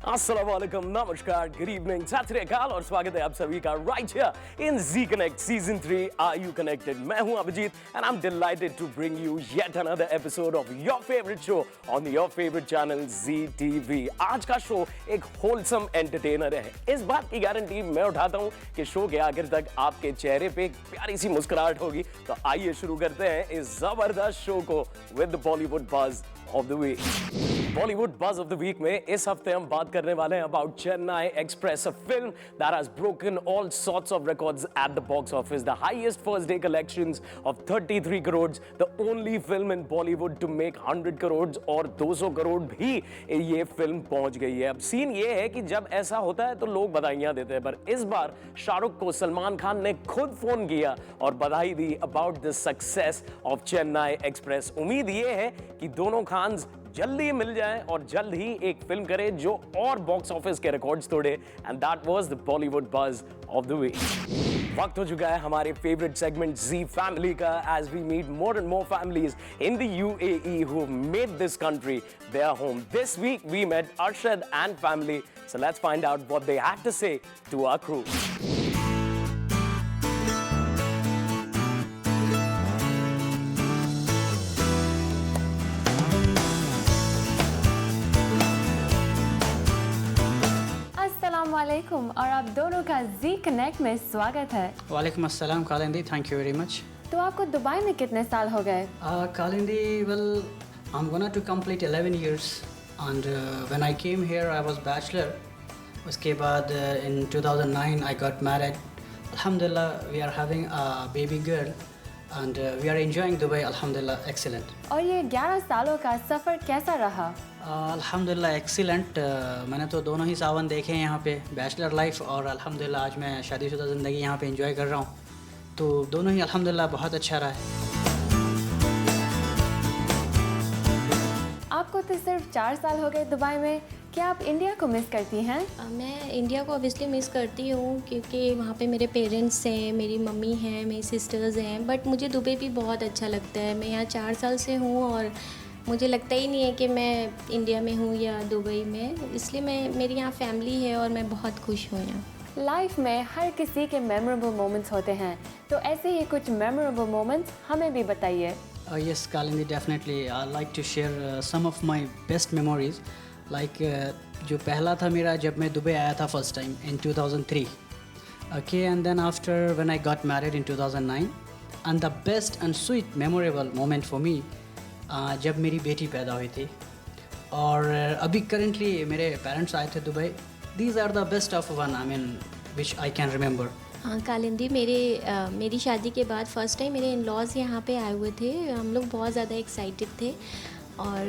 अस्सलाम वालेकुम, नमस्कार, गुड इवनिंग, सत श्री अकाल और स्वागत है आप सभी का right here in Zee connect season 3 are you connected. मैं हूं Abhijeet and I am delighted to bring you yet another episode of your favourite show on your favourite channel Zee TV. आज का शो एक होलसम एंटरटेनर है। इस बात की guarantee मैं उठाता हूं कि शो के आखिर तक आपके चेहरे पे एक प्यारी सी मुस्कुराहट होगी। तो आइए शुरू करते हैं इस जबरदस्त शो को with the Bollywood buzz of the week. Bollywood buzz of the week में इस हफ्ते हम बात करने वाले हैं about Chennai Express, a film that has broken all sorts of records at the box office, the highest first day collections of 33 crore, the only film in Bollywood to make 100 crore और 200 करोड़ भी ये फिल्म पहुंच गई है। अब सीन ये है कि जब ऐसा होता है तो लोग बधाइयां देते हैं, पर इस बार शाहरुख को सलमान खान ने खुद फोन किया और बधाई दी about the success of Chennai express. उम्मीद ये है कि दोनों खान्स जल्दी मिल जाएं और जल्द ही एक फिल्म करें जो और बॉक्स ऑफिस के रिकॉर्ड्स तोड़े। And that was the Bollywood buzz of the week. वक्त हो चुका है हमारे फेवरेट सेगमेंट जी फैमिली का, as we meet more and more families in the UAE who made this country their home. This week we met Arshad and family, so let's find out what they had to say to our crew. वालेकुम और आप दोनों का जी connect में स्वागत है। वालेकुम अस्सलाम Kalindi, thank you very much. तो आपको दुबई में कितने साल हो गए? Kalindi, well, I'm gonna to complete 11 years and when I came here I was bachelor. उसके बाद in 2009 I got married. Alhamdulillah we are having a baby girl and we are enjoying Dubai. Alhamdulillah, excellent. और ये 11 सालों का सफ़र कैसा रहा? अल्हम्दुलिल्लाह excellent. मैंने तो दोनों ही सावन देखे हैं यहाँ पे, बैचलर लाइफ और अल्हम्दुलिल्लाह आज मैं शादीशुदा ज़िंदगी यहाँ पे एंजॉय कर रहा हूँ, तो दोनों ही अल्हम्दुलिल्लाह बहुत अच्छा रहा है। आपको तो सिर्फ 4 साल हो गए दुबई में, क्या आप इंडिया को मिस करती हैं? मैं इंडिया को ऑब्वियसली मिस करती हूँ क्योंकि वहाँ पे मेरे पेरेंट्स हैं, मेरी मम्मी हैं, मेरी सिस्टर्स हैं, बट मुझे दुबई भी बहुत अच्छा लगता है। मैं यहाँ 4 साल से हूँ और मुझे लगता ही नहीं है कि मैं इंडिया में हूँ या दुबई में, इसलिए मेरी यहाँ फैमिली है और मैं बहुत खुश हूँ यहाँ। लाइफ में हर किसी के मेमोरेबल मोमेंट्स होते हैं, तो ऐसे ही कुछ मेमोरेबल मोमेंट्स हमें भी बताइए। Yes, Kalindi, definitely. I like to share some of my best memories. Like जो पहला था मेरा जब मैं दुबई आया था first time in 2003. Okay, and then after when I got married in 2009, and the best and sweet memorable moment for me जब मेरी बेटी पैदा हुई थी और अभी करंटली मेरे पेरेंट्स आए थे Dubai. These are the best of one, I mean, which I can remember. हाँ कालिंदी, मेरी शादी के बाद फ़र्स्ट टाइम मेरे इन-लॉज़ यहाँ पे आए हुए थे। हम लोग बहुत ज़्यादा एक्साइटेड थे और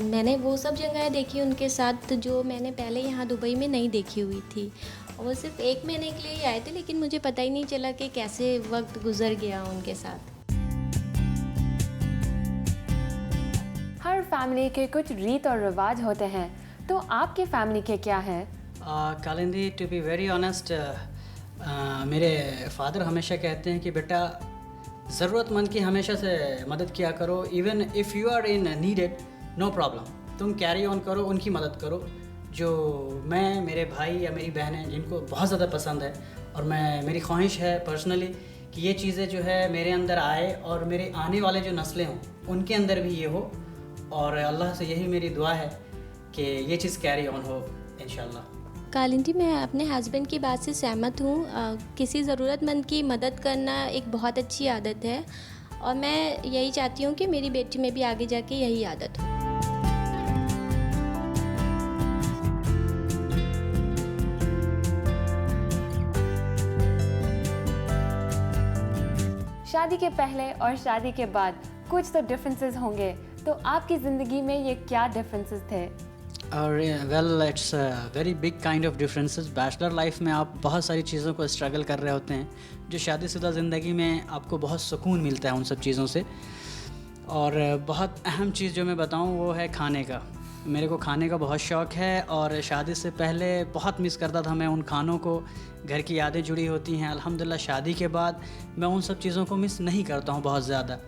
मैंने वो सब जगहें देखी उनके साथ जो मैंने पहले यहाँ दुबई में नहीं देखी हुई थी। और वो सिर्फ 1 महीने के लिए ही आए थे, लेकिन मुझे पता ही नहीं चला कि कैसे वक्त गुजर गया उनके साथ। हर फैमिली के कुछ रीत और रिवाज होते हैं, तो आपकी फैमिली के क्या हैं? Kalindi, to be very honest, मेरे फादर हमेशा कहते हैं कि बेटा ज़रूरतमंद की हमेशा से मदद किया करो, even if you are in needed no problem, तुम कैरी ऑन करो, उनकी मदद करो। जो मैं, मेरे भाई या मेरी बहनें जिनको बहुत ज़्यादा पसंद है और मेरी ख्वाहिश है पर्सनली कि ये चीज़ें जो है मेरे अंदर आए और मेरे आने वाले जो नस्लें हों उनके अंदर भी ये हो, और अल्लाह से यही मेरी दुआ है कि ये चीज़ कैरी ऑन हो इंशाल्लाह। कालिंदी, मैं अपने हस्बैंड की बात से सहमत हूँ। किसी ज़रूरतमंद की मदद करना एक बहुत अच्छी आदत है और मैं यही चाहती हूँ कि मेरी बेटी में भी आगे जाके यही आदत हो। शादी के पहले और शादी के बाद कुछ तो डिफरेंसेस होंगे, तो आपकी ज़िंदगी में ये क्या डिफरेंसेस थे? Well, it's very big kind of differences. Bachelor life में आप बहुत सारी चीज़ों को स्ट्रगल कर रहे होते हैं, जो शादीशुदा ज़िंदगी में आपको बहुत सुकून मिलता है उन सब चीज़ों से। और बहुत अहम चीज़ जो मैं बताऊं वो है खाने का। मेरे को खाने का बहुत शौक़ है और शादी से पहले बहुत मिस करता था मैं उन खानों को, घर की यादें जुड़ी होती हैं। अल्हम्दुलिल्लाह शादी के बाद मैं उन सब चीज़ों को मिस नहीं करता हूँ बहुत ज़्यादा।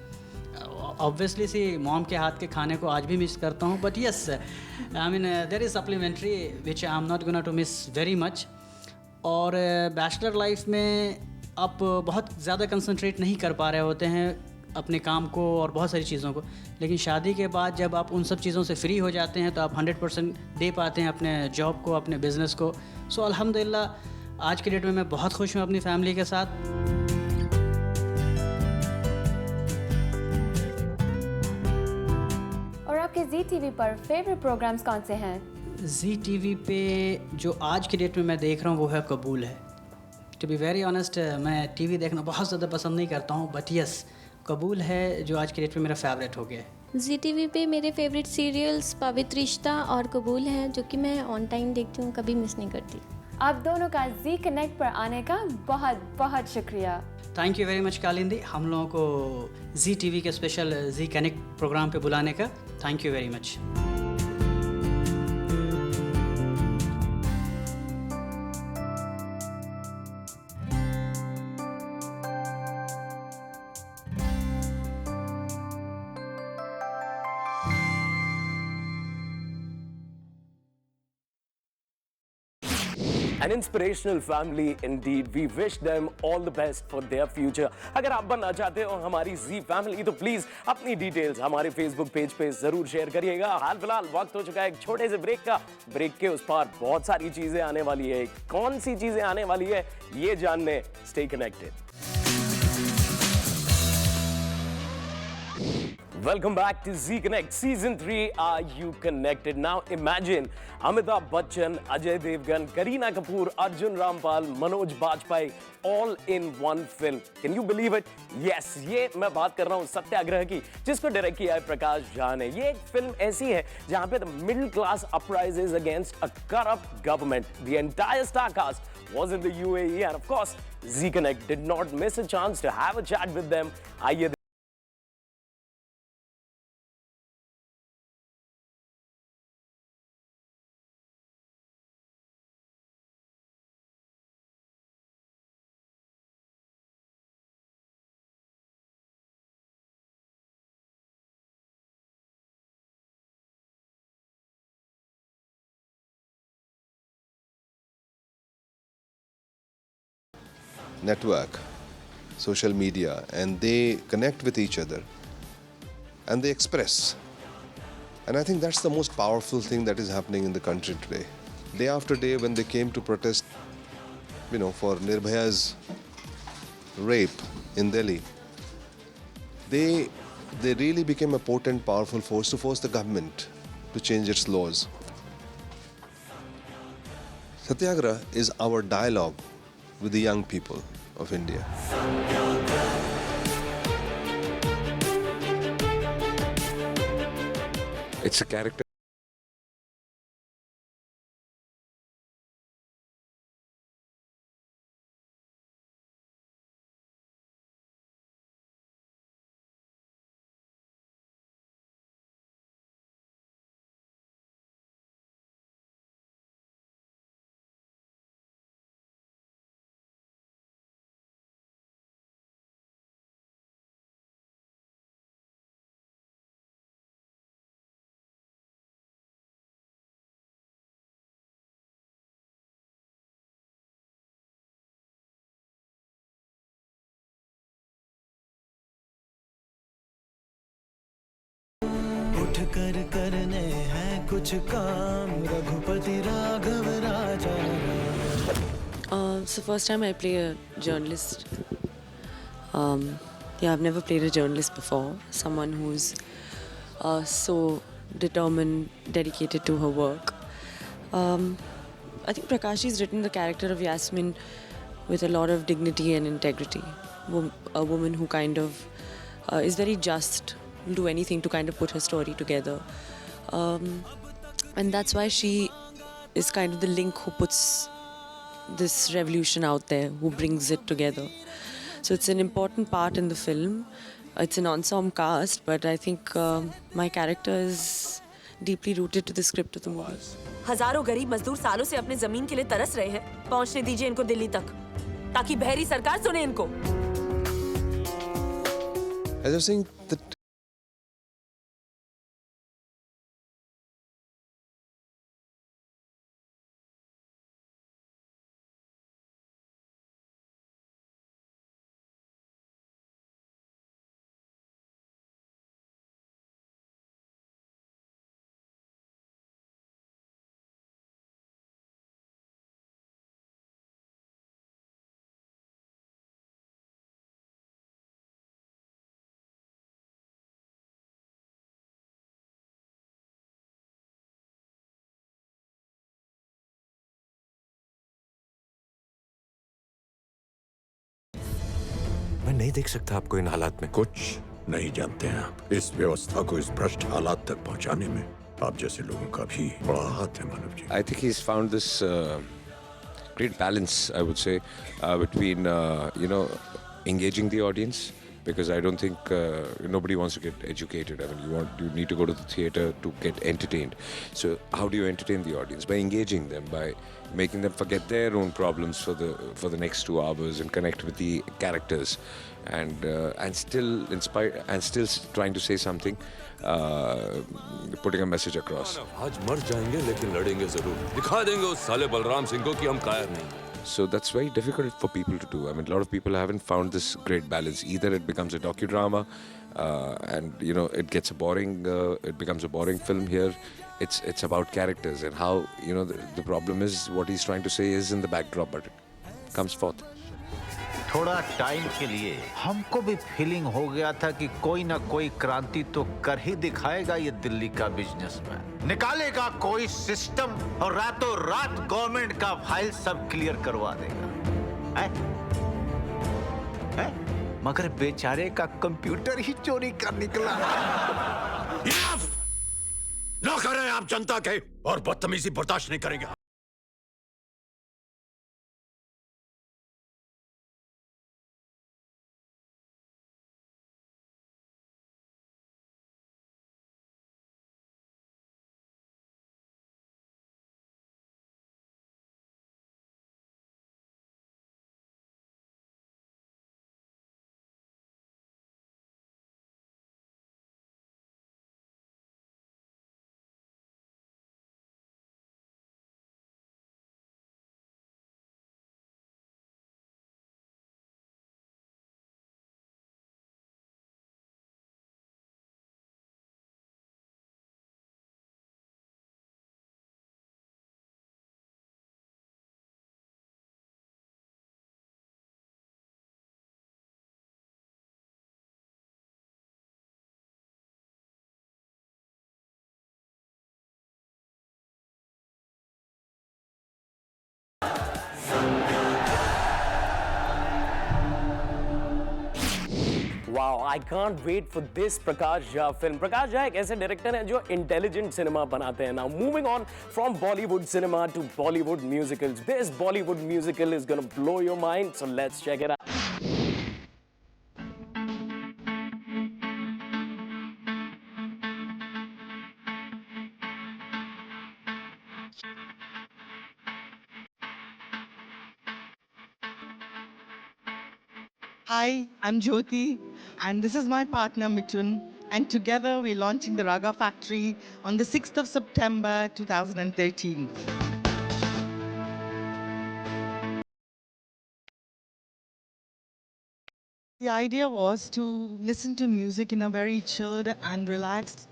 ऑब्वियसली सी मॉम के हाथ के खाने को आज भी मिस करता हूँ, but yes I mean there is supplementary which I am not gonna to miss very much. और बैचलर लाइफ में आप बहुत ज़्यादा कंसंट्रेट नहीं कर पा रहे होते हैं अपने काम को और बहुत सारी चीज़ों को, लेकिन शादी के बाद जब आप उन सब चीज़ों से फ्री हो जाते हैं तो आप 100% दे पाते हैं अपने जॉब को, अपने बिज़नेस को। सो अल्हम्दुलिल्लाह आज के डेट में मैं बहुत खुश हूँ अपनी फैमिली के साथ। और आपके जी टीवी पर फेवरेट प्रोग्राम्स कौन से हैं? जी टीवी पे जो आज के डेट में मैं देख रहा हूँ वो है कबूल है। टू बी वेरी ऑनेस्ट, मैं टीवी देखना बहुत ज़्यादा पसंद नहीं करता हूँ, बट यस कबूल है जो आज के डेट में मेरा फेवरेट हो गया है। जी टीवी पे मेरे फेवरेट सीरियल्स पवित्र रिश्ता और कबूल है, जो कि मैं ऑन टाइम देखती हूँ, कभी मिस नहीं करती। आप दोनों का जी कनेक्ट पर आने का बहुत बहुत शुक्रिया। Thank you very much Kalindi, हम लोगों को जी टीवी के स्पेशल जी कनेक्ट प्रोग्राम पे बुलाने का। Thank you very much. An inspirational family indeed. We wish them all the best for their future. अगर आप बनना चाहते हो हमारी जी फैमिली तो प्लीज अपनी डिटेल्स हमारे फेसबुक पेज पे जरूर शेयर करिएगा। हाल फिलहाल वक्त हो चुका है एक छोटे से ब्रेक का। ब्रेक के उस पार बहुत सारी चीजें आने वाली है। कौन सी चीजें आने वाली है ये जानने stay connected. Welcome back to Z Connect Season 3. Are you connected? Now imagine Amitabh Bachchan, Ajay Devgan, Kareena Kapoor, Arjun Rampal, Manoj Bajpayee all in one film. Can you believe it? Yes, ये मैं बात कर रहा हूँ सत्याग्रह की, जिसको direct किया है प्रकाश झा ने। ये एक फिल्म ऐसी है जहाँ पे the middle class uprises against a corrupt government. The entire star cast was in the UAE and of course Z Connect did not miss a chance to have a chat with them. आइए network, social media, and they connect with each other and they express. And I think that's the most powerful thing that is happening in the country today. Day after day, when they came to protest, for Nirbhaya's rape in Delhi, they really became a potent, powerful force to force the government to change its laws. Satyagraha is our dialogue with the young people of India. It's a character. उठ कर करने हैं कुछ काम रघुपति राघव राजा। It's the first time I play a journalist. I've never played a journalist before. Someone who's so determined, dedicated to her work. I think Prakashi's written the character of Yasmin with a lot of dignity and integrity. A woman who kind of is very just, will do anything to kind of put her story together. And that's why she is kind of the link who puts this revolution out there, who brings it together. So it's an important part in the film. It's an ensemble cast, but I think my character is deeply rooted to the script of the movie. हजारों गरीब मजदूर सालों से अपने जमीन के लिए तरस रहे हैं। पहुंचने दीजिए इनको दिल्ली तक, ताकि बहरी सरकार सुने इनको। As I was saying, the मैं नहीं देख सकता आपको इन हालात में। कुछ नहीं जानते हैं आप। इस व्यवस्था को इस भ्रष्ट हालात तक पहुंचाने में आप जैसे लोगों का भी बड़ा हाथ है मानव जी। I think he's found this great balance, I would say, between engaging the audience, because I don't think nobody wants to get educated. I mean, you need to go to the theater to get entertained. So how do you entertain the audience? By engaging them, by making them forget their own problems for the next 2 hours and connect with the characters, and still inspire and still trying to say something, putting a message across. आज मर जाएंगे लेकिन लड़ेंगे जरूर। दिखा देंगे उस साले बलराम सिंह को कि हम कायर नहीं। So that's very difficult for people to do. I mean, a lot of people haven't found this great balance. Either it becomes a docudrama, and it gets it becomes a boring film here. It's about characters and how the problem is what he's trying to say is in the backdrop, but it comes forth. थोड़ा time के लिए हमको भी feeling हो गया था कि कोई ना कोई क्रांति तो कर ही दिखाएगा ये दिल्ली का बिजनेसमैन। निकालेगा कोई सिस्टम और रातों रात गवर्नमेंट का फाइल सब क्लियर करवा देगा। मगर बेचारे का कंप्यूटर ही चोरी कर निकला। ना करें आप जनता के और बदतमीजी बर्दाश्त नहीं करेंगे। Wow, I can't wait for this Prakash Jha film. Prakash Jha एक ऐसे डायरेक्टर हैं जो इंटेलिजेंट सिनेमा बनाते हैं. Now moving on from Bollywood cinema to Bollywood musicals. This Bollywood musical is gonna blow your mind, so let's check it out. Hi, I'm Jyoti, and this is my partner Mithun, and together we're launching the Raga Factory on the 6th of September 2013. The idea was to listen to music in a very chilled and relaxed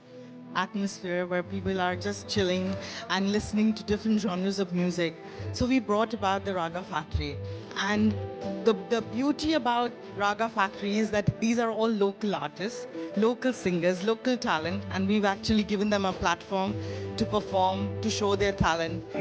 atmosphere where people are just chilling and listening to different genres of music. So we brought about the Raga Factory. And the beauty about Raga Factory is that these are all local artists, local singers, local talent, and we've actually given them a platform to perform, to show their talent.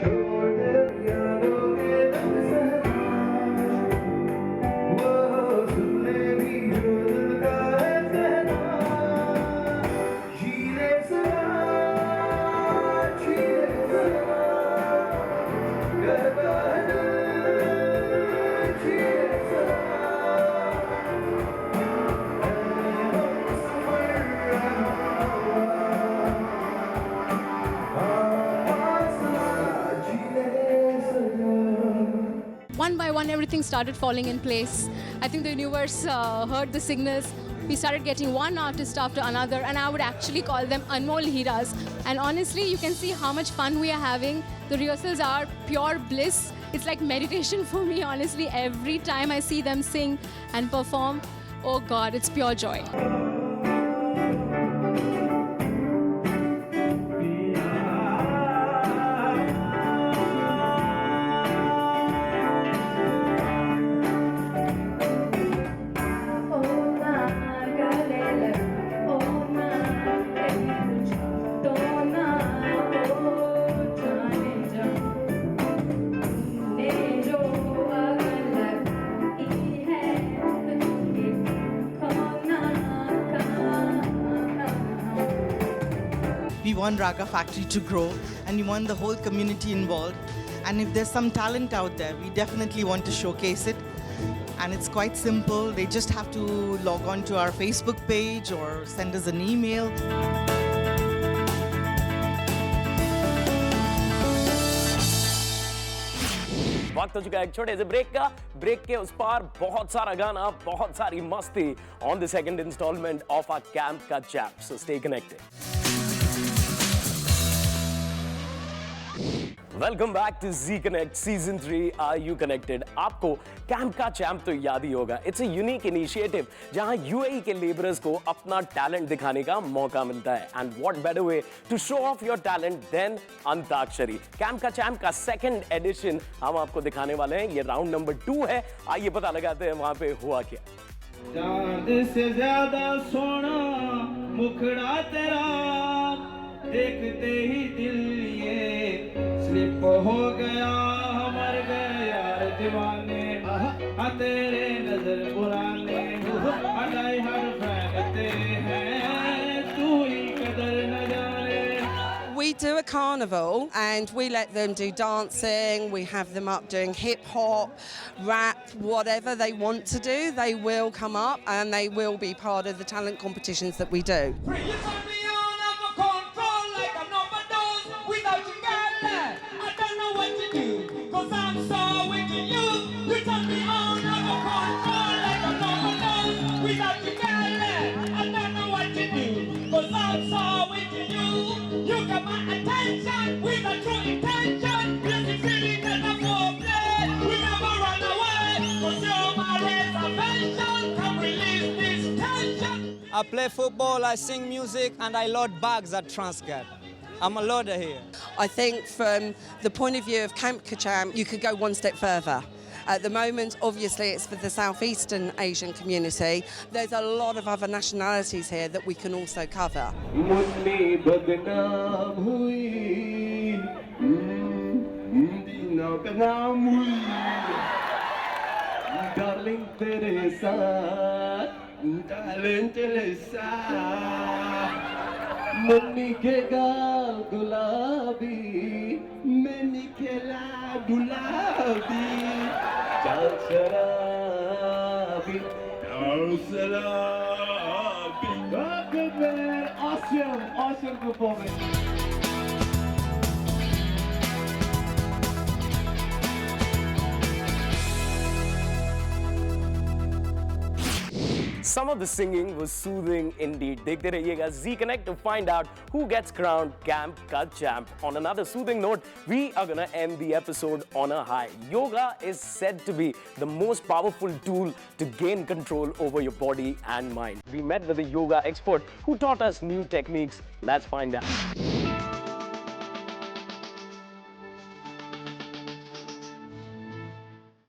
One by one, everything started falling in place. I think the universe heard the signals. We started getting one artist after another, and I would actually call them Anmol Hiras. And honestly, you can see how much fun we are having. The rehearsals are pure bliss. It's like meditation for me, honestly. Every time I see them sing and perform, oh God, it's pure joy. we want Raga Factory to grow, and we want the whole community involved. And if there's some talent out there, we definitely want to showcase it. And it's quite simple. They just have to log on to our Facebook page or send us an email. वक्त हो चुका है एक छोटे से break का। Break के उस पार बहुत सारा गाना, बहुत सारी मस्ती on the second instalment of our camp का champ, so stay connected. Welcome back to Zee connect season 3 are you connected. आपको कैंप का चैम्प तो याद ही होगा। इट्स अ यूनिक इनिशिएटिव जहां यूएई के लेबरर्स को अपना टैलेंट दिखाने का मौका मिलता है। And what better way to show off your talent than antakshari. Camp का चैम्प का सेकंड एडिशन हम आपको दिखाने वाले हैं। ये राउंड नंबर 2 है। आइए पता लगाते हैं वहां पे हुआ क्या। चांद से ज्यादा सोना मुखड़ा तेरा, देखते ही दिल ये स्लिप हो गया, मर गए यार दीवाने, तेरे नजर पुराने, अदाई हर फैन तेरे हैं, तू ही कदर न जाने। We do a carnival and we let them do dancing, we have them up doing hip hop, rap, whatever they want to do, they will come up and they will be part of the talent competitions that we do. I play football, I sing music, and I load bags at Transcat. I'm a loader here. I think from the point of view of Camp Kacham, you could go one step further. At the moment, obviously, it's for the Southeastern Asian community. There's a lot of other nationalities here that we can also cover. Darling Teresa, darling Teresa, mani ke gal gulabi, mani ke la gulabi, chal sharabi, good man, awesome performance. Some of the singing was soothing indeed. देखते रहिएगा Z Connect to find out who gets crowned Camp ka Champ. On another soothing note, we are gonna end the episode on a high. Yoga is said to be the most powerful tool to gain control over your body and mind. We met with a yoga expert who taught us new techniques. Let's find out.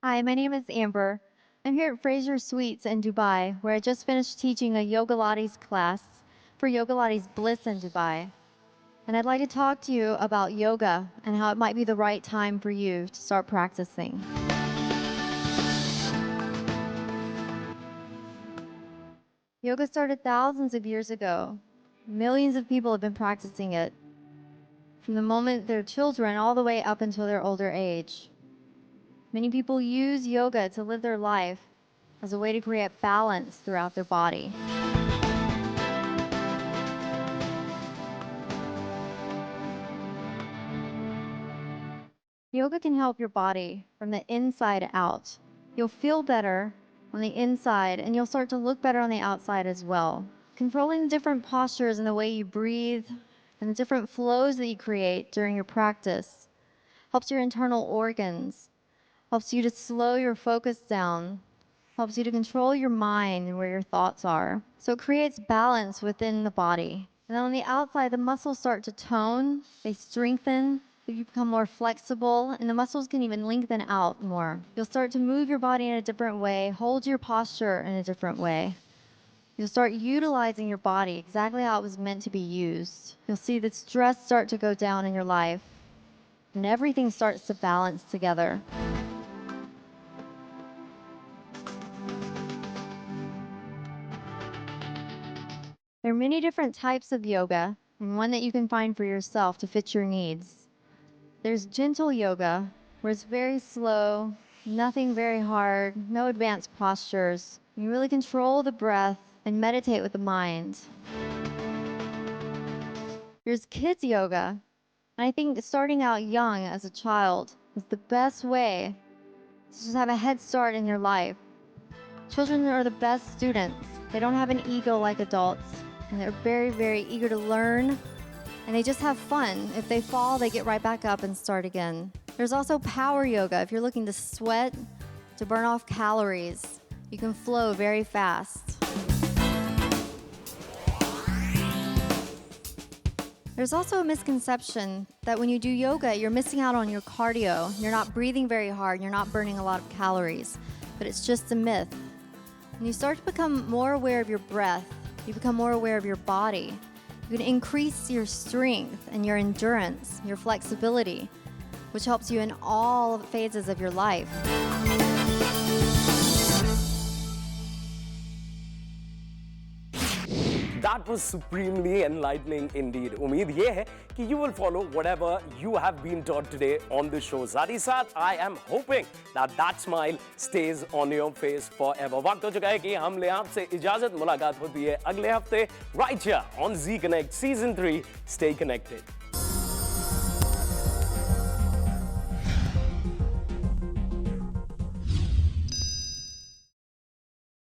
Hi, my name is Amber. I'm here at Fraser Suites in Dubai, where I just finished teaching a Yoga Lattes class for Yoga Lattes Bliss in Dubai. And I'd like to talk to you about yoga and how it might be the right time for you to start practicing. Yoga started thousands of years ago. Millions of people have been practicing it from the moment they're children all the way up until their older age. Many people use yoga to live their life as a way to create balance throughout their body. Yoga can help your body from the inside out. You'll feel better on the inside and you'll start to look better on the outside as well. Controlling the different postures and the way you breathe and the different flows that you create during your practice helps your internal organs, helps you to slow your focus down, helps you to control your mind and where your thoughts are. So it creates balance within the body. And then on the outside, the muscles start to tone, they strengthen, you become more flexible, and the muscles can even lengthen out more. You'll start to move your body in a different way, hold your posture in a different way. You'll start utilizing your body exactly how it was meant to be used. You'll see the stress start to go down in your life, and everything starts to balance together. There are many different types of yoga, and one that you can find for yourself to fit your needs. There's gentle yoga, where it's very slow, nothing very hard, no advanced postures. You really control the breath and meditate with the mind. There's kids yoga, and I think starting out young as a child is the best way to just have a head start in your life. Children are the best students. They don't have an ego like adults, and they're very, very eager to learn, and they just have fun. If they fall, they get right back up and start again. There's also power yoga. If you're looking to sweat, to burn off calories, you can flow very fast. There's also a misconception that when you do yoga, you're missing out on your cardio. You're not breathing very hard, you're not burning a lot of calories. But it's just a myth. When you start to become more aware of your breath, you become more aware of your body. You can increase your strength and your endurance, your flexibility, which helps you in all phases of your life. That was supremely enlightening indeed. उम्मीद ये है कि you will follow whatever you have been taught today on the show. साथ ही साथ I am hoping that that smile stays on your face forever. वक्त हो चुका है कि हम ले आपसे इजाजत. मुलाकात होती है अगले हफ्ते right here on Z Connect Season 3. Stay connected.